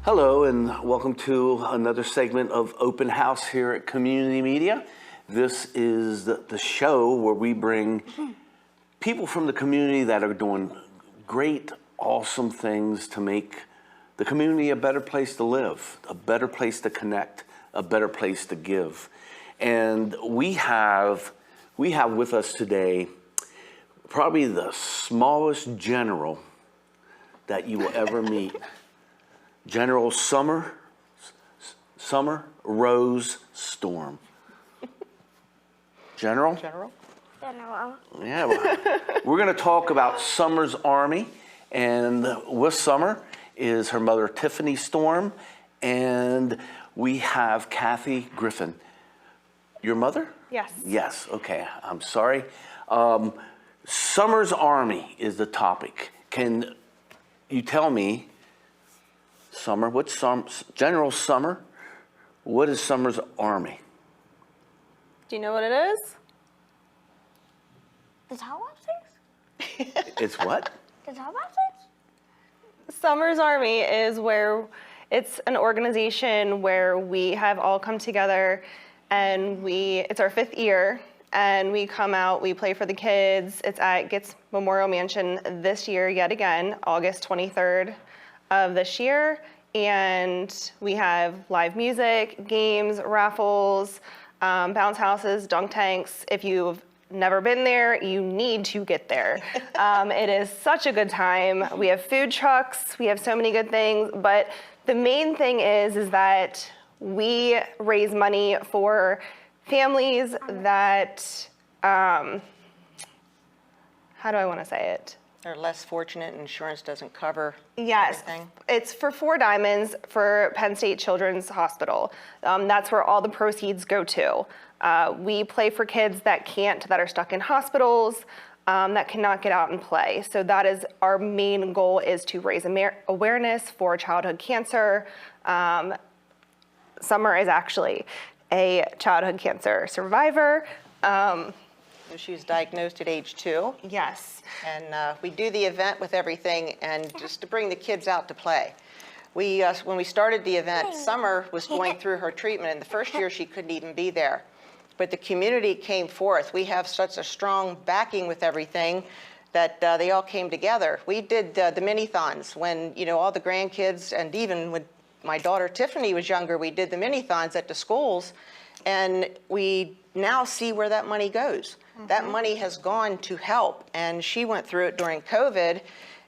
Hello and welcome to another segment of Open House here at Community Media. This is the show where we bring people from the community that are doing great, awesome things to make the community a better place to live, a better place to connect, a better place to give. And we have with us today probably the smallest general that you will ever meet. General Summer Rose Storm. General? General? Yeah, well, we're going to talk about Summer's Army, and with Summer is her mother Tiffany Storm, and we have Kathy Griffin. Your mother? Yes. Yes, okay, I'm sorry. Summer's Army is the topic. Can you tell me, Summer, General Summer, what is Summer's Army? Do you know what it is? The top boxers? It's what? The top boxers? Summer's Army is where it's an organization where we have all come together and it's our 5th year and we come out, we play for the kids. It's at Gitz Memorial Mansion this year yet again, August 23rd of this year. And we have live music, games, raffles, bounce houses, dunk tanks. If you've never been there, you need to get there. It is such a good time. We have food trucks, we have so many good things, but the main thing is that we raise money for families that, how do I want to say it? They're less fortunate, insurance doesn't cover Yes, everything. it's for 4 Diamonds for Penn State Children's Hospital. That's where all the proceeds go to. We play for kids that are stuck in hospitals, that cannot get out and play. So that is our main goal, is to raise awareness for childhood cancer. Summer is actually a childhood cancer survivor. She was diagnosed at age 2. Yes. And we do the event with everything and just to bring the kids out to play. When we started the event, Summer was going through her treatment, and the first year she couldn't even be there. But the community came forth. We have such a strong backing with everything that they all came together. We did the mini-thons when, all the grandkids, and even when my daughter Tiffany was younger, we did the mini-thons at the schools, and we now see where that money goes. Mm-hmm. That money has gone to help, and she went through it during COVID,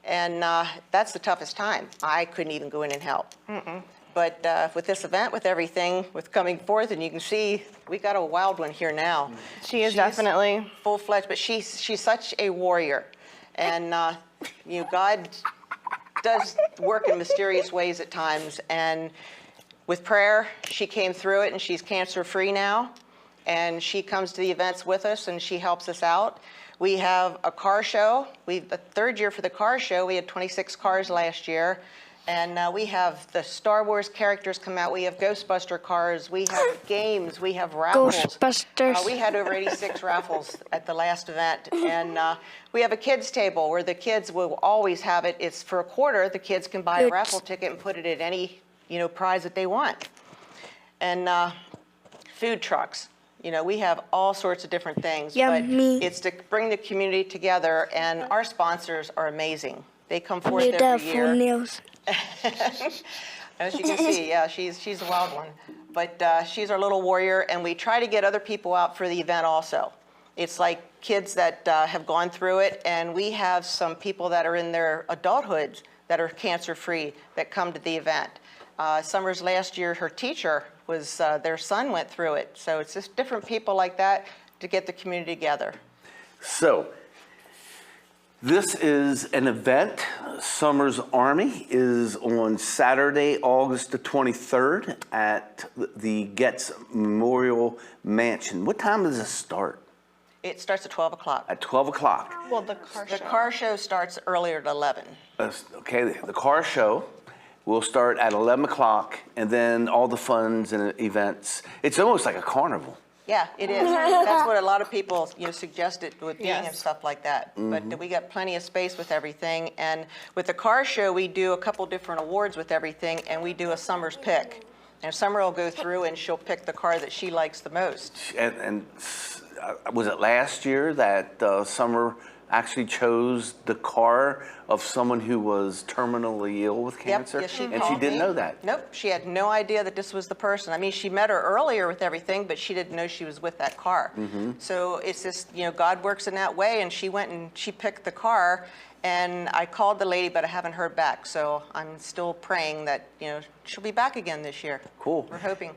and that's the toughest time. I couldn't even go in and help. Mm-mm. But with this event, with everything, with coming forth, and you can see we got a wild one here now. She's definitely full-fledged, but she's such a warrior, and God does work in mysterious ways at times, and with prayer, she came through it, and she's cancer-free now, and she comes to the events with us, and she helps us out. We have a car show. The 3rd year for the car show. We had 26 cars last year, and we have the Star Wars characters come out. We have Ghostbuster cars. We have games. We have raffles. Ghostbusters. We had over 86 raffles at the last event, and we have a kids table where the kids will always have it. It's for $0.25. The kids can buy a raffle ticket and put it at any prize that they want. And food trucks. We have all sorts of different things, but it's to bring the community together, and our sponsors are amazing. They come forth every year. As you can see, yeah, she's a wild one. But she's our little warrior, and we try to get other people out for the event also. It's like kids that have gone through it, and we have some people that are in their adulthood that are cancer-free that come to the event. Summer's last year, her teacher was, their son went through it. So it's just different people like that to get the community together. So, this is an event. Summer's Army is on Saturday, August the 23rd at the Gitz Memorial Mansion. What time does it start? It starts at 12 o'clock. At 12 o'clock. Well, the car show starts earlier at 11. Okay, the car show will start at 11 o'clock, and then all the funds and events. It's almost like a carnival. Yeah, it is. That's what a lot of people, suggested with being and Yes. stuff like that. But we got plenty of space with everything. And with the car show, we do a couple different awards with everything, and we do a Summer's pick. And Summer will go through and she'll pick the car that she likes the most. And was it last year that Summer actually chose the car of someone who was terminally ill with cancer? Yep, yes, she and she called didn't me. know that. Nope, she had no idea that this was the person. I mean, she met her earlier with everything, but she didn't know she was with that car. So it's just, God works in that way, and she went and she picked the car, and I called the lady, but I haven't heard back. So I'm still praying that, she'll be back again this year. Cool. We're hoping.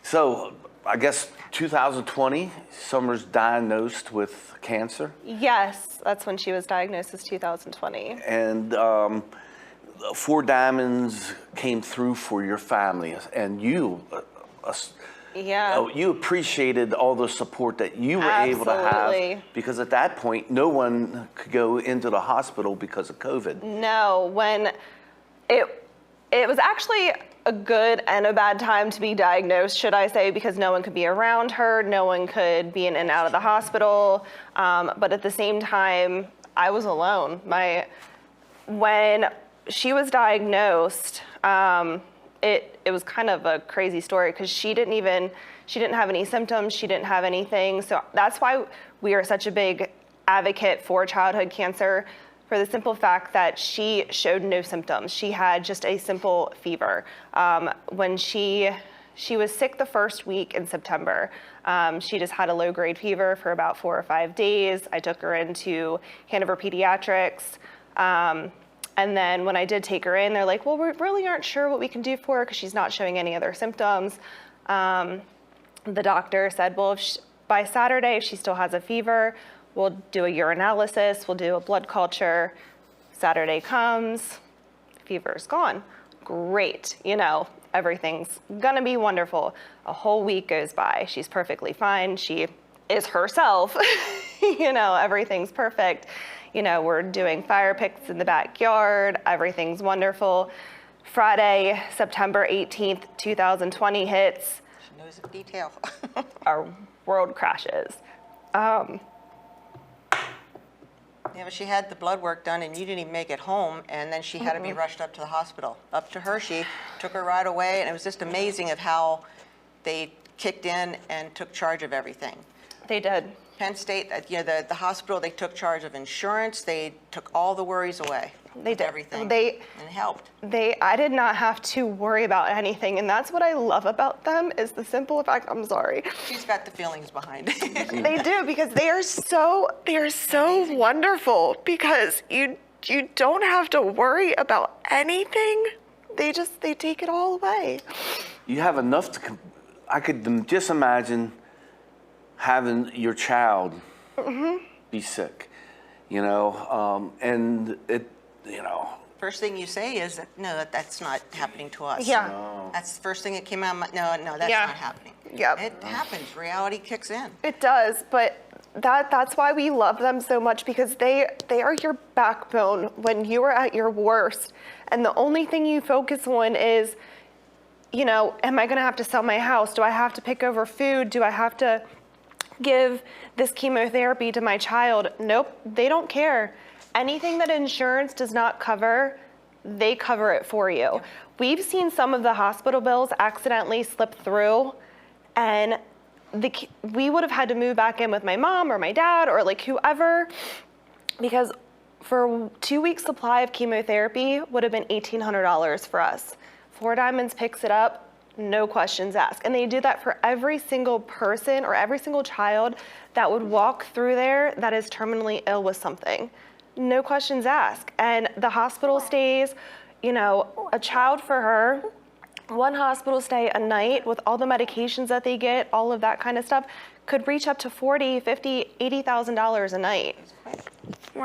So I guess 2020, Summer's diagnosed with cancer, Yes, that's when she was diagnosed as 2020. and Four Diamonds came through for your family, and you. Yeah. You appreciated all the support that you were able to Absolutely. have, because at that point, no one could go into the hospital because of COVID. No, when it was actually a good and a bad time to be diagnosed, should I say, because no one could be around her, no one could be in and out of the hospital. But at the same time, I was alone. When she was diagnosed, it was kind of a crazy story because she didn't have any symptoms, she didn't have anything. So that's why we are such a big advocate for childhood cancer, for the simple fact that she showed no symptoms. She had just a simple fever. When she was sick the first week in September, she just had a low-grade fever for about 4 or 5 days. I took her into Hanover Pediatrics. And then when I did take her in, they're like, well, we really aren't sure what we can do for her because she's not showing any other symptoms. The doctor said, well, by Saturday, if she still has a fever, we'll do a urinalysis, we'll do a blood culture. Saturday comes, fever's gone. Great, everything's gonna be wonderful. A whole week goes by, she's perfectly fine, she is herself, everything's perfect. We're doing fire pits in the backyard, everything's wonderful. Friday, September 18th, 2020 hits. She knows the detail. Our world crashes. Yeah, but she had the blood work done, and you didn't even make it home, and then she had to be rushed up to the hospital. Up to Hershey, took her right away, and it was just amazing of how they kicked in and took charge of everything. They did. Penn State, the hospital, they took charge of insurance, they took all the worries away. They did. Everything. And it helped. I did not have to worry about anything, and that's what I love about them is the simple fact, I'm sorry. She's got the feelings behind it. They do, because they are so wonderful, because you don't have to worry about anything. They take it all away. You have enough to. I could just imagine having your child be sick, and it, First thing you say is, no, that's not happening to us. Yeah. That's the first thing that came out of my, no, that's Yeah. not happening. Yep. It happens, reality kicks in. It does, but that's why we love them so much, because they are your backbone when you are at your worst. And the only thing you focus on is, am I gonna have to sell my house? Do I have to pick over food? Do I have to give this chemotherapy to my child? Nope, they don't care. Anything that insurance does not cover, they cover it for you. We've seen some of the hospital bills accidentally slip through, and we would have had to move back in with my mom or my dad or whoever, because for 2 weeks supply of chemotherapy would have been $1,800 for us. Four Diamonds picks it up, no questions asked. And they do that for every single person or every single child that would walk through there that is terminally ill with something. No questions asked. And the hospital stays, a child for her, one hospital stay a night with all the medications that they get, all of that kind of stuff, could reach up to $40,000, $50,000, $80,000 a night.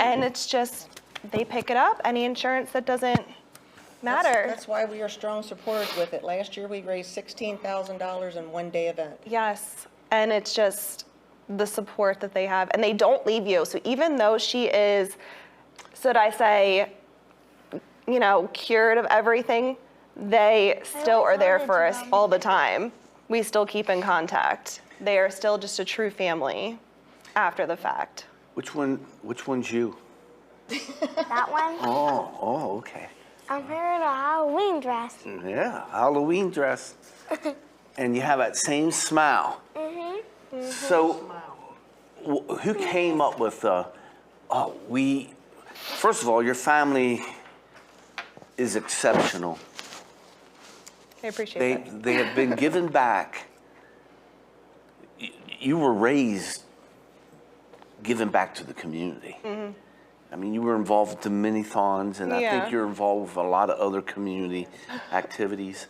And it's just, they pick it up, any insurance that doesn't matter. That's why we are strong supporters with it. Last year, we raised $16,000 in one-day event. Yes, and it's just the support that they have, and they don't leave you. So even though she is, should I say, cured of everything, they still are there for us all the time. We still keep in contact. they are still just a true family after the fact. Which one's you? That one. Oh, okay. I'm wearing a Halloween dress. Yeah, Halloween dress. And you have that same smile. So, who came up with first of all, your family is exceptional. I appreciate that. They have been given back. You were raised giving back to the community. I mean, you were involved with the mini-thons, and I Yeah. think you're involved with a lot of other community activities.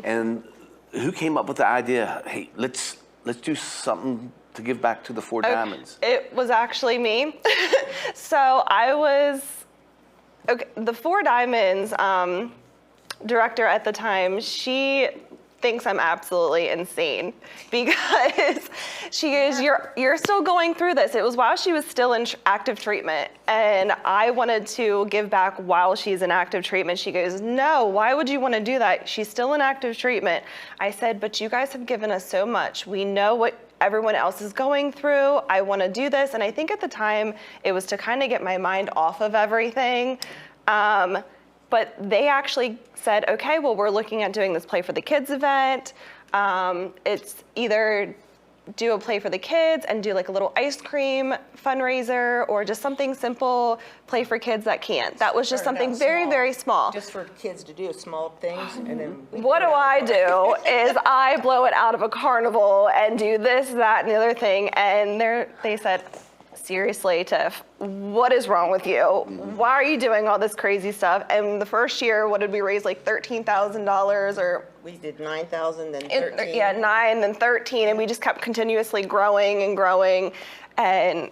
And who came up with the idea, hey, let's do something to give back to the Four Diamonds? It was actually me. So the Four Diamonds director at the time, she thinks I'm absolutely insane because she goes, you're still going through this. It was while she was still in active treatment, and I wanted to give back while she's in active treatment. She goes, no, why would you want to do that? She's still in active treatment. I said, but you guys have given us so much. We know what everyone else is going through. I want to do this. And I think at the time it was to kind of get my mind off of everything. But they actually said, okay, well, we're looking at doing this Play for the Kids event. It's either do a Play for the Kids and do like a little ice cream fundraiser, or just something simple, Play for Kids that can't. That was just Started something out very, small, very small. Just for kids to do small things, and then What do I do is I blow it out of a carnival and do this, that, and the other thing. And they said, seriously, Tiff, what is wrong with you? Why are you doing all this crazy stuff? And the first year, what did we raise, like $13,000 or? we did 9,000, then 13. Yeah, 9, then 13, and we just kept continuously growing and growing. And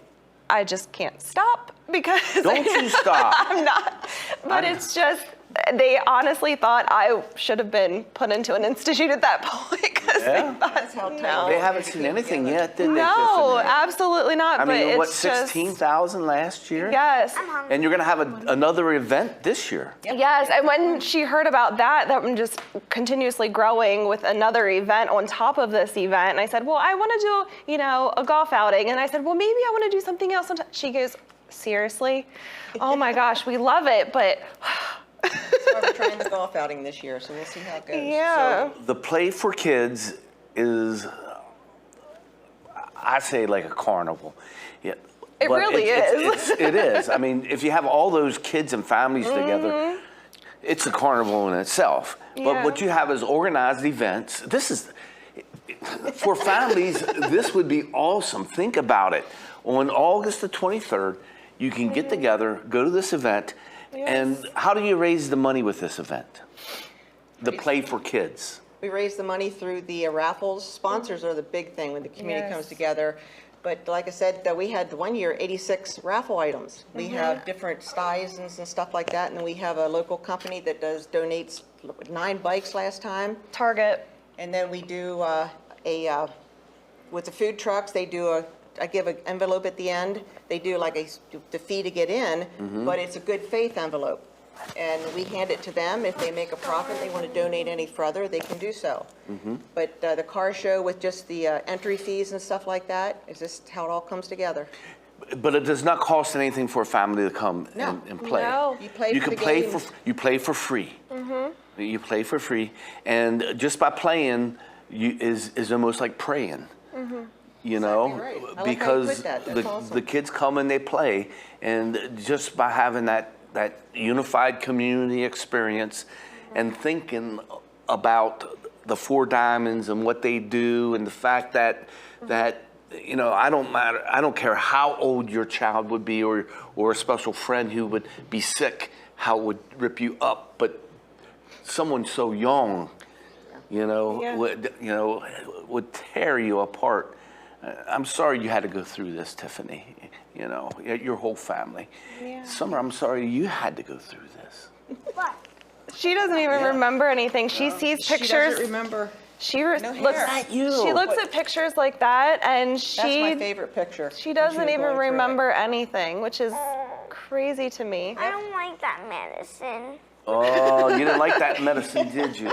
I just can't stop because Don't you stop. I'm not, but it's just, they honestly thought I should have been put into an institute at that point because Yeah. they thought, That's how tight no. They haven't seen anything yet, did they? No, Tiffany? absolutely not. I but mean, what, it's just, 16,000 last year? yes. And you're going to have another event this year. Yes, and when she heard about that I'm just continuously growing with another event on top of this event, and I said, well, I want to do, a golf outing, and I said, well, maybe I want to do something else. She goes, seriously? Oh my gosh, we love it, but So we're trying the golf outing this year, so we'll see how it goes. yeah. The Play for Kids is, I say, like a carnival. Yeah, It but really is. It is. I mean, if you have all those kids and families together, it's a carnival in itself. But Yeah. what you have is organized events. This is, for families, this would be awesome. Think about it. On August the 23rd, you can get together, go to this event, and how do you raise the money with this event? The Play for Kids. We raise the money through the raffles. Sponsors are the big thing when the community Yes. comes together. But like I said, we had one year 86 raffle items. We have different sizes and stuff like that, and then we have a local company that donates 9 bikes last time. Target. And then we do with the food trucks, I give an envelope at the end. They do like the fee to get in, but it's a good faith envelope. And we hand it to them. If they make a profit, they want to donate any further, they can do so. But the car show with just the entry fees and stuff like that is just how it all comes together. But it does not cost anything for a family to come No. and play. No. You play You for can the play games. you play for free. You play for free, and just by playing, is almost like praying. You know, Exactly right. I like how you because put that. That's awesome. the kids come and they play, and just by having that unified community experience, and thinking about the Four Diamonds and what they do, and the fact that I don't care how old your child would be, or a special friend who would be sick, how it would rip you up, but someone so young, Yeah. would tear you apart. I'm sorry you had to go through this, Tiffany. Your whole family. Yeah. Summer, I'm sorry you had to go through this. What? She doesn't even remember anything. She sees She pictures. doesn't remember. She No looks. hair. Not you. She looks at pictures like that, and That's my she favorite picture. she when doesn't was even going through it. remember anything, which is crazy to me. I don't like that medicine. Oh, you didn't like that medicine, did you?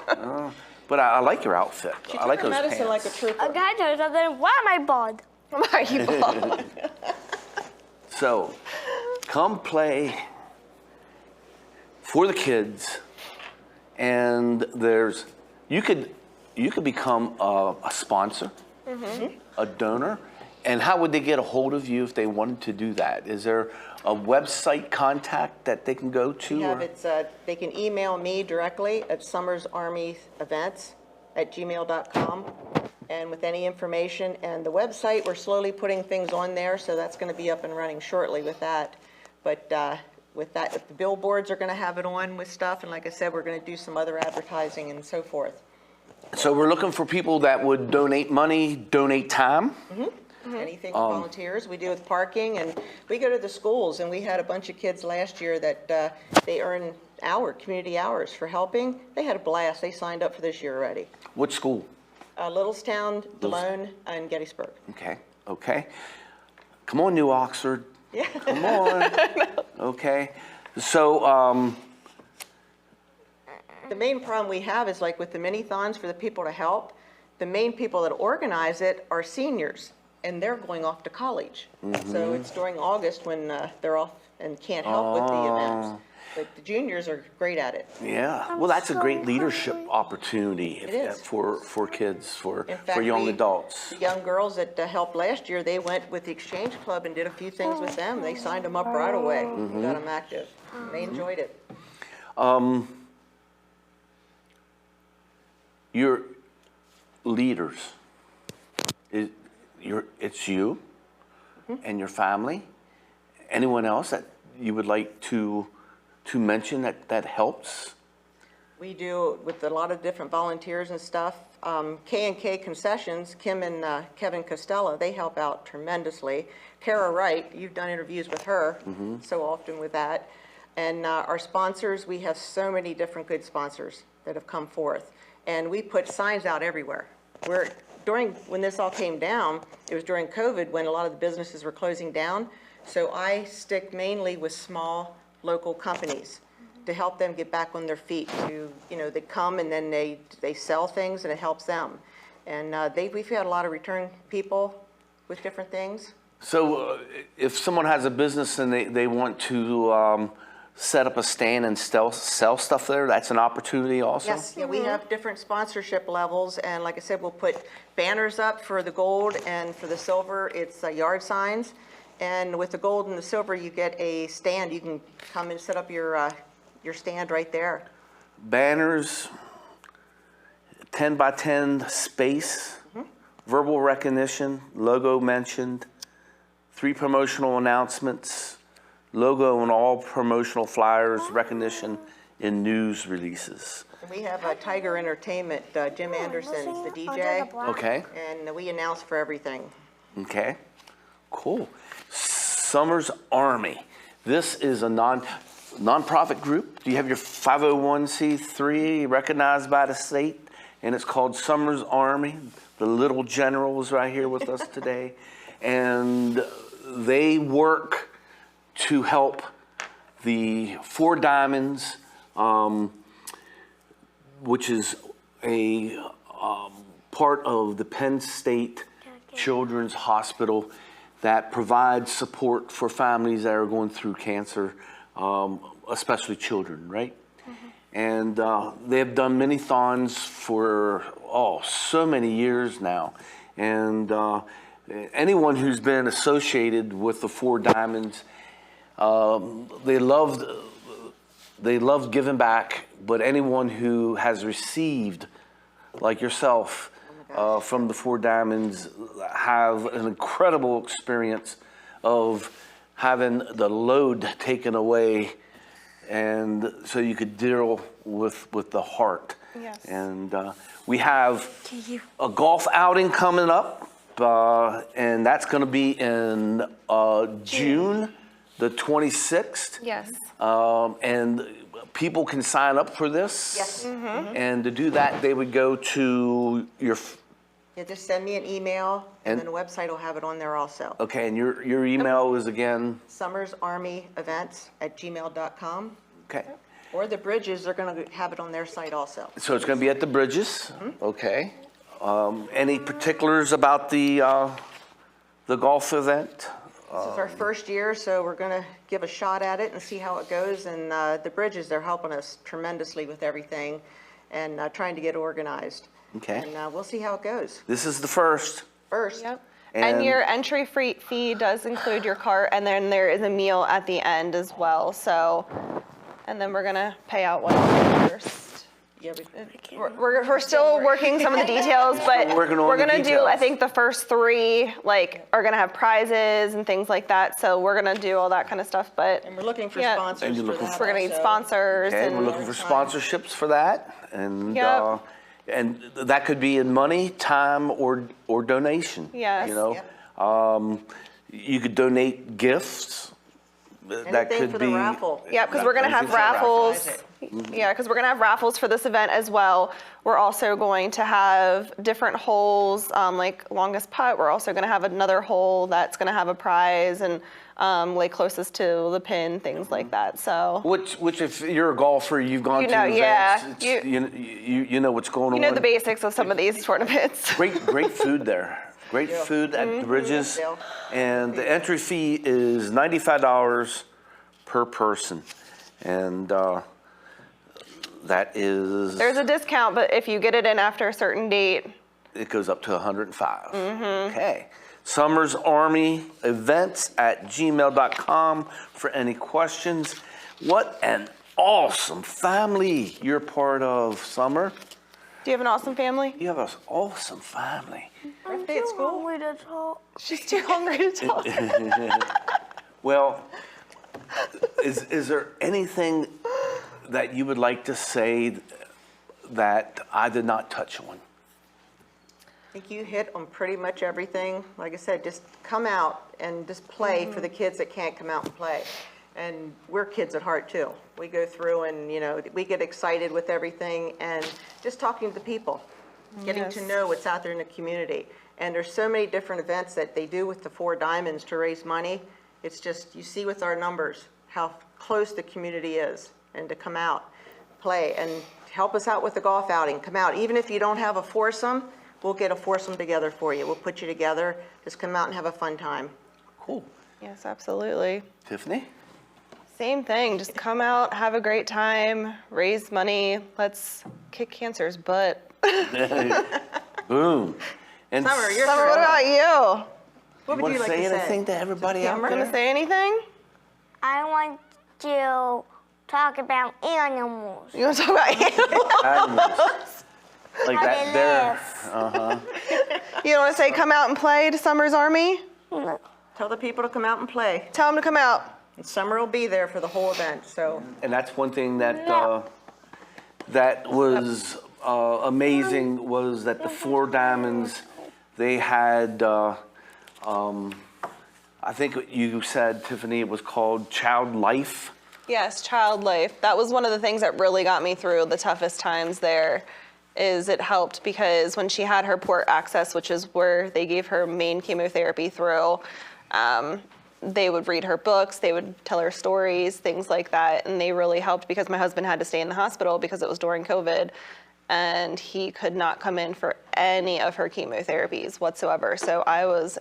Oh. But I like your outfit. She I took like her those medicine like a pants. trooper. Okay, I tell you something. Why am I bald? Why are you bald? So, come play for the kids, and you could become a sponsor, a donor. And how would they get a hold of you if they wanted to do that? Is there a website contact that they can go to? Yeah, or- they can email me directly at summersarmyevents@gmail.com, and with any information. And the website, we're slowly putting things on there, so that's going to be up and running shortly with that. But with that, the billboards are going to have it on with stuff, and like I said, we're going to do some other advertising and so forth. So we're looking for people that would donate money, donate time. Anything with volunteers, we do with parking, and we go to the schools, and we had a bunch of kids last year that they earn community hours for helping. They had a blast. They signed up for this year already. What school? Littlestown, Delone, and Gettysburg. Okay. Come on, New Oxford. Yeah. Come on. Okay. So, The main problem we have is like with the mini-thons for the people to help, the main people that organize it are seniors, and they're going off to college. So it's during August when they're off and can't help with the events. But the juniors are great at it. yeah. Well, that's a great so leadership hungry. It opportunity is. for kids, for In fact, young we- adults. The young girls that helped last year, they went with the Exchange Club and did a few things with them. They signed them up right away, and got them active. And they enjoyed it. Your leaders, it's you and your family. Anyone else that you would like to mention that helps? We do with a lot of different volunteers and stuff. K&K Concessions, Kim and Kevin Costello, they help out tremendously. Kara Wright, you've done interviews with her so often with that. And our sponsors, we have so many different good sponsors that have come forth. And we put signs out everywhere. When this all came down, it was during COVID when a lot of the businesses were closing down. So I stick mainly with small local companies to help them get back on their feet. They come and then they sell things and it helps them. And we've had a lot of return people with different things. So if someone has a business and they want to set up a stand and sell stuff there, that's an opportunity also? Yes, yeah, we have different sponsorship levels, and like I said, we'll put banners up for the gold, and for the silver, it's yard signs. And with the gold and the silver, you get a stand. You can come and set up your stand right there. Banners, 10 by 10 space, verbal recognition, logo mentioned, 3 promotional announcements, logo on all promotional flyers, recognition in news releases. And we have Tiger Entertainment, Jim Anderson's the DJ, Okay, and we announce for everything. okay, cool. Summers Army. This is a nonprofit group. Do you have your 501c3 recognized by the state? And it's called Summers Army. The little general is right here with us today. And they work to help the Four Diamonds, which is a part of the Penn State Children's Hospital that provides support for families that are going through cancer, especially children, right? And they have done many-thons for, so many years now. And anyone who's been associated with the Four Diamonds, they loved giving back, but anyone who has received, like yourself, from the Four Diamonds, have an incredible experience of having the load taken away, and so you could deal with the heart. Yes. And we have a golf outing coming up, and that's going to be in June the 26th. Yes. And people can sign up for this. Yes. And to do that, they would go to your. Yeah, just send me an email, and And- then the website will have it on there also. Okay, and your email is again. SummersArmyEvents@gmail.com. Okay. Or the Bridges, they're going to have it on their site also. So it's going to be at the Bridges, okay. Any particulars about the golf event? This is our first year, so we're going to give a shot at it and see how it goes. And the Bridges, they're helping us tremendously with everything and trying to get organized. Okay. And we'll see how it goes. This is the first. Yep. And- And your entry fee does include your cart, and then there is a meal at the end as well. So, and then we're gonna pay out one first. Yeah, We're still working some of the details, but working on we're the gonna do, I details. think the first three, like, are gonna have prizes and things like that. So we're gonna do all that kind of stuff, but And we're looking for Yeah. sponsors And you're for looking that for- we're gonna need also. sponsors Okay, we're and, looking for sponsorships for that, and Yep. and that could be in money, time, or donation. Yes. You know, you could donate gifts. That Anything could for be. the raffle. yeah, because we're gonna have Anything for raffle. raffles. Yeah, because we're gonna have raffles for this event as well. We're also going to have different holes, like longest putt. We're also gonna have another hole that's gonna have a prize and like closest to the pin, things like that. So Which, if you're a golfer, you've gone You to know, events. yeah, it's- you know what's going on. you know the basics of some of these tournaments. Great food there. Great food at the Bridges, Yeah. and the entry fee is $95 per person, and that is. There's a discount, but if you get it in after a certain date, It goes up to 105. Okay. Summers Army Events at gmail.com for any questions. What an awesome family you're part of, Summer. do you have an awesome family? You have an awesome family. Birthday at school? Hungry to talk. She's too hungry to talk. Well, is there anything that you would like to say that I did not touch on? I think you hit on pretty much everything. Like I said, just come out and just play for the kids that can't come out and play. And we're kids at heart too. We go through and, you know, we get excited with everything and just talking to the people, getting to Yes. know what's out there in the community. And there's so many different events that they do with the Four Diamonds to raise money. It's just, you see with our numbers, how close the community is, and to come out, play, and help us out with the golf outing. Come out, even if you don't have a foursome, we'll get a foursome together for you. We'll put you together, just come out and have a fun time. Cool. Yes, absolutely. Tiffany? Same thing. Just come out, have a great time, raise money. Let's kick cancer's butt. Boom. And Summer, you're Summer, what about you? What you would want you to like say to anything say? to everybody out camera? Gonna there? say anything? I want to talk about animals. You want to talk about animals? Animals. Like How that they there. live. You don't want to say come out and play to Summer's Army? Tell the people to come out and play. Tell them to come out. And Summer will be there for the whole event, so. And that's one thing that that was amazing, was that the Four Diamonds, they had, I think you said, Tiffany, it was called Child Life. Yes, child life. That was one of the things that really got me through the toughest times there. Is it helped because when she had her port access, which is where they gave her main chemotherapy through, they would read her books, they would tell her stories, things like that, and they really helped because my husband had to stay in the hospital because it was during COVID, and he could not come in for any of her chemotherapies whatsoever. So I was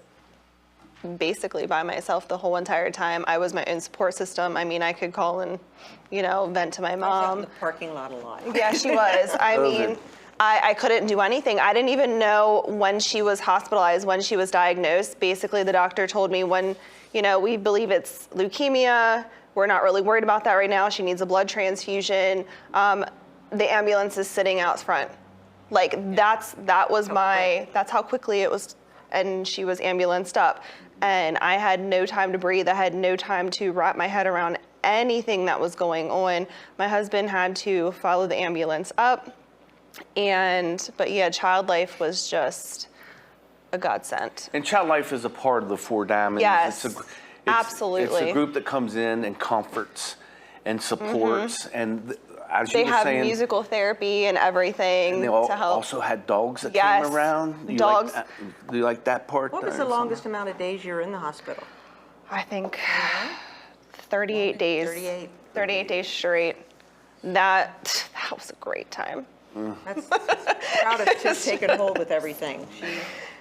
basically by myself the whole entire time. I was my own support system. I mean, I could call and, vent to my Out in mom. the parking lot a lot. Yeah, she was. I COVID. mean, I couldn't do anything. I didn't even know when she was hospitalized, when she was diagnosed. Basically, the doctor told me when, we believe it's leukemia. We're not really worried about that right now. She needs a blood transfusion. The ambulance is sitting out front. Like that's how quickly it was, and she was ambulanced up. And I had no time to breathe. I had no time to wrap my head around anything that was going on. My husband had to follow the ambulance up. But yeah, Child Life was just a godsend. And Child Life is a part of the Four Diamonds. Yes, It's absolutely. It's a group that comes in and comforts and supports. And as you They were have saying, musical therapy and everything they to help. also had dogs that Yes, came around. Do you dogs. do you like that part? What was there? the longest amount of days you were in the hospital? I think 38 days. 38. 38 days straight. that was a great time. That's proud of Tiff taking hold with everything.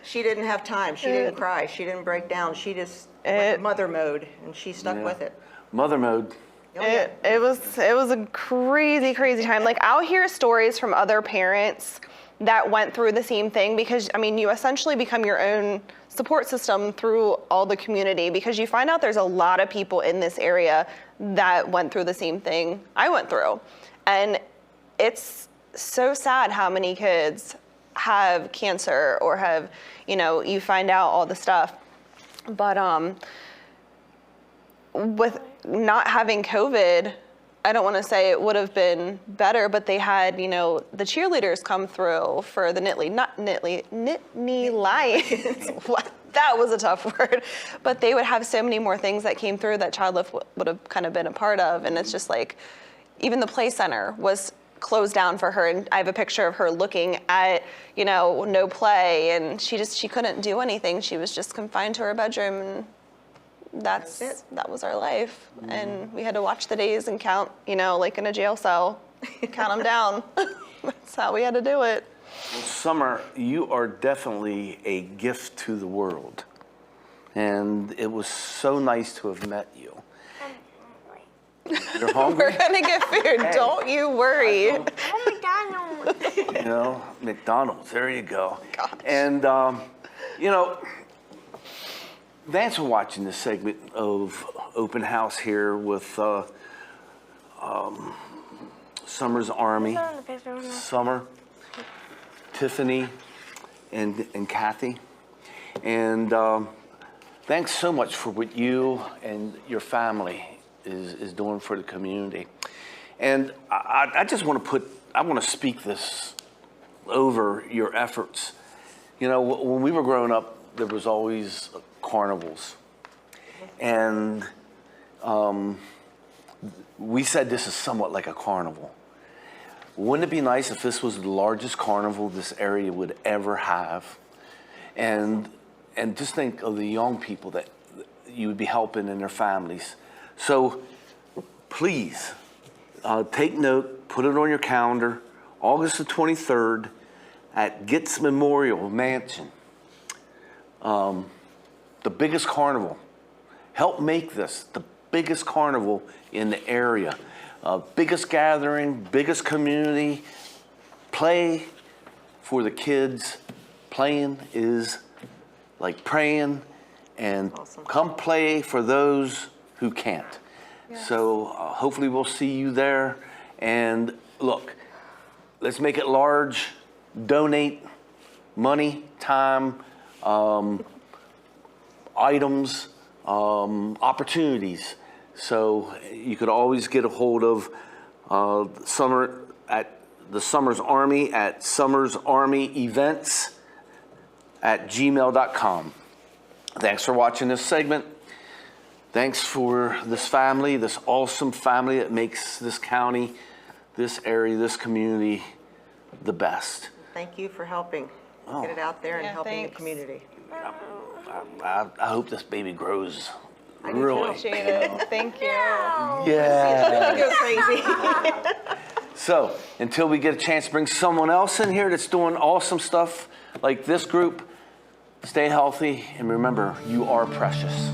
She didn't have time. She didn't cry. She didn't break down. She just went mother mode, and she stuck with it. Mother mode. Oh, yeah. It was a crazy time. Like, I'll hear stories from other parents that went through the same thing, because I mean, you essentially become your own support system through all the community, because you find out there's a lot of people in this area that went through the same thing I went through. And it's so sad how many kids have cancer or have, you find out all the stuff. But with not having COVID, I don't want to say it would have been better, but they had, the cheerleaders come through for the Nittany Lions. What? That was a tough word. But they would have so many more things that came through that Child Lift would have kind of been a part of. And it's just like, even the play center was closed down for her. And I have a picture of her looking at, no play. And she couldn't do anything. She was just confined to her bedroom. And that was our life. And we had to watch the days and count, like in a jail cell, count them down. That's how we had to do it. Well, Summer, you are definitely a gift to the world. And it was so nice to have met you. You're hungry? We're gonna get food, don't you worry. Oh, McDonald's. McDonald's, there you go. Gosh. And, thanks for watching this segment of Open House here with Summer's Army. Summer, Tiffany, and Kathy. And thanks so much for what you and your family is doing for the community. And I just want to speak this over your efforts. When we were growing up, there was always carnivals. And we said this is somewhat like a carnival. Wouldn't it be nice if this was the largest carnival this area would ever have? And just think of the young people that you would be helping and their families. So please take note, put it on your calendar, August the 23rd at Gitz Memorial Mansion. The biggest carnival. Help make this the biggest carnival in the area. Biggest gathering, biggest community. Play for the kids. Playing is like praying, and come play for those who can't. Yes. So hopefully we'll see you there. And look, let's make it large. Donate money, time, items, opportunities. So you could always get a hold of Summer at the Summer's Army at summersarmyevents@gmail.com. Thanks for watching this segment. Thanks for this family, this awesome family that makes this county, this area, this community the best. Thank you for helping get it out there and helping the community. I hope this baby grows. I do Really. Appreciate it. Thank you. Yeah. Go crazy. So until we get a chance to bring someone else in here that's doing awesome stuff like this group, stay healthy and remember, you are precious.